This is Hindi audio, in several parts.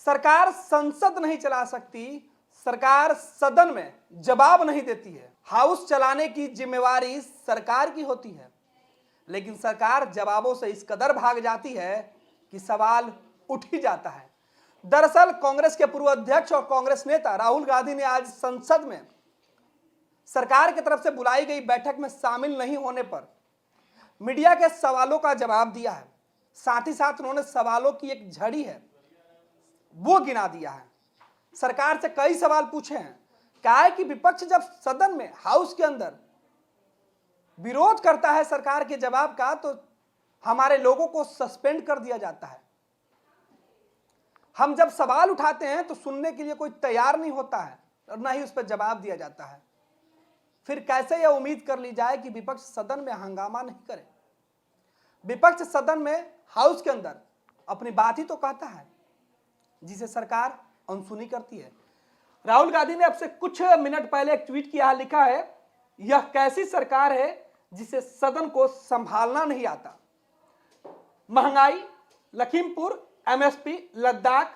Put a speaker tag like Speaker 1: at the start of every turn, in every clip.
Speaker 1: सरकार संसद नहीं चला सकती, सरकार सदन में जवाब नहीं देती है। हाउस चलाने की जिम्मेवारी सरकार की होती है, लेकिन सरकार जवाबों से इस कदर भाग जाती है कि सवाल उठ ही जाता है। दरअसल कांग्रेस के पूर्व अध्यक्ष और कांग्रेस नेता राहुल गांधी ने आज संसद में सरकार की तरफ से बुलाई गई बैठक में शामिल नहीं होने पर मीडिया के सवालों का जवाब दिया है। साथ ही साथ उन्होंने सवालों की एक झड़ी है वो गिना दिया है। सरकार से कई सवाल पूछे हैं। कहा है कि विपक्ष जब सदन में हाउस के अंदर विरोध करता है सरकार के जवाब का, तो हमारे लोगों को सस्पेंड कर दिया जाता है। हम जब सवाल उठाते हैं तो सुनने के लिए कोई तैयार नहीं होता है और ना ही उस पर जवाब दिया जाता है। फिर कैसे यह उम्मीद कर ली जाए कि विपक्ष सदन में हंगामा नहीं करे। विपक्ष सदन में हाउस के अंदर अपनी बात ही तो कहता है, जिसे सरकार अनसुनी करती है। राहुल गांधी ने अब से कुछ मिनट पहले एक ट्वीट किया, लिखा है, यह कैसी सरकार है जिसे सदन को संभालना नहीं आता। महंगाई, लखीमपुर, एमएसपी, लद्दाख,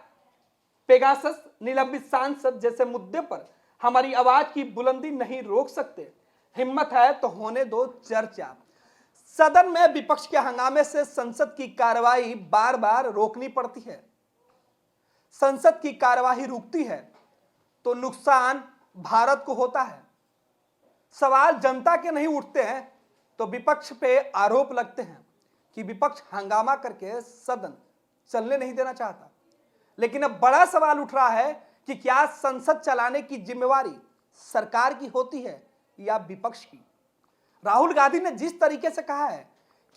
Speaker 1: पेगासस, निलंबित सांसद जैसे मुद्दे पर हमारी आवाज की बुलंदी नहीं रोक सकते। हिम्मत है तो होने दो चर्चा। सदन में विपक्ष के हंगामे से संसद की कार्रवाई बार बार रोकनी पड़ती है। संसद की कार्यवाही रुकती है तो नुकसान भारत को होता है। सवाल जनता के नहीं उठते हैं तो विपक्ष पे आरोप लगते हैं कि विपक्ष हंगामा करके सदन चलने नहीं देना चाहता। लेकिन अब बड़ा सवाल उठ रहा है कि क्या संसद चलाने की जिम्मेवारी सरकार की होती है या विपक्ष की। राहुल गांधी ने जिस तरीके से कहा है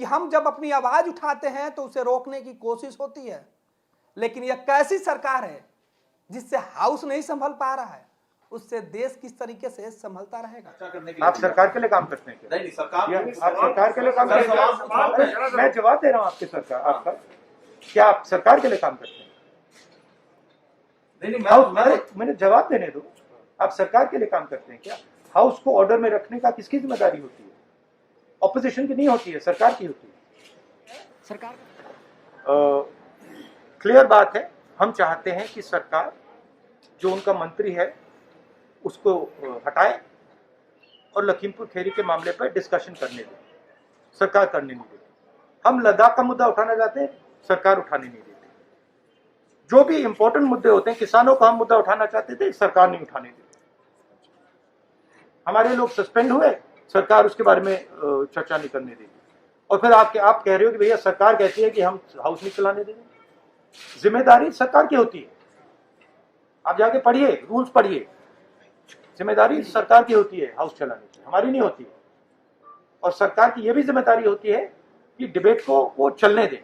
Speaker 1: कि हम जब अपनी आवाज उठाते हैं तो उसे रोकने की कोशिश होती है, लेकिन यह कैसी सरकार है जिससे हाउस नहीं संभल पा रहा है, उससे देश किस तरीके से संभलता रहेगा।
Speaker 2: आप सरकार के लिए काम करते हैं क्या? नहीं, आप सरकार के लिए काम करते हैं। मैं जवाब दे रहा हूँ आपकी सरकार, आपका क्या आप सरकार के लिए काम करते हैं? नहीं, मैंने जवाब देने दो। आप सरकार के लिए काम करते हैं क्या? हाउस को ऑर्डर में रखने का किसकी जिम्मेदारी होती है? ऑपोजिशन की नहीं होती है, सरकार की होती है।
Speaker 1: सरकार
Speaker 2: क्लियर बात है, हम चाहते हैं कि सरकार जो उनका मंत्री है उसको हटाए और लखीमपुर खीरी के मामले पर डिस्कशन करने दे। सरकार करने नहीं देती। हम लद्दाख का मुद्दा उठाना चाहते हैं, सरकार उठाने नहीं देती। जो भी इंपॉर्टेंट मुद्दे होते हैं, किसानों का हम मुद्दा उठाना चाहते थे, सरकार नहीं उठाने देती। हमारे लोग सस्पेंड हुए, सरकार उसके बारे में चर्चा नहीं करने देगी। और फिर आप कह रहे हो कि भैया सरकार कहती है कि हम हाउस नहीं चलाने देंगे। जिम्मेदारी सरकार की होती है। आप जाके पढ़िए, रूल्स पढ़िए। जिम्मेदारी सरकार की होती है हाउस चलाने की, हमारी नहीं होती है। और सरकार की यह भी जिम्मेदारी होती है कि डिबेट को वो चलने दें।